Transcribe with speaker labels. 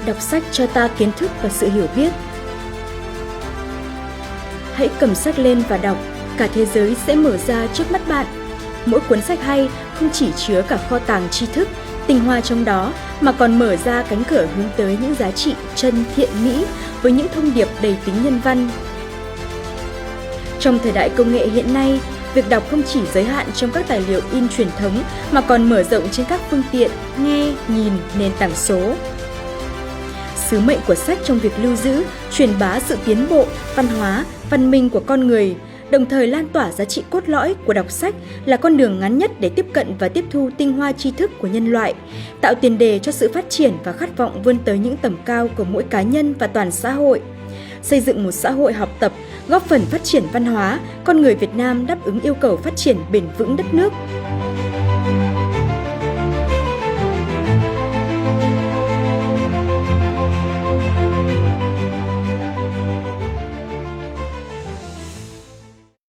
Speaker 1: Đọc sách cho ta kiến thức và sự hiểu biết. Hãy cầm sách lên và đọc, cả thế giới sẽ mở ra trước mắt bạn. Mỗi cuốn sách hay không chỉ chứa cả kho tàng tri thức, tinh hoa trong đó, mà còn mở ra cánh cửa hướng tới những giá trị chân thiện mỹ với những thông điệp đầy tính nhân văn. Trong thời đại công nghệ hiện nay, việc đọc không chỉ giới hạn trong các tài liệu in truyền thống mà còn mở rộng trên các phương tiện nghe, nhìn, nền tảng số. Sứ mệnh của sách trong việc lưu giữ, truyền bá sự tiến bộ, văn hóa, văn minh của con người, đồng thời lan tỏa giá trị cốt lõi của đọc sách là con đường ngắn nhất để tiếp cận và tiếp thu tinh hoa tri thức của nhân loại, tạo tiền đề cho sự phát triển và khát vọng vươn tới những tầm cao của mỗi cá nhân và toàn xã hội. Xây dựng một xã hội học tập, góp phần phát triển văn hóa, con người Việt Nam đáp ứng yêu cầu phát triển bền vững đất nước.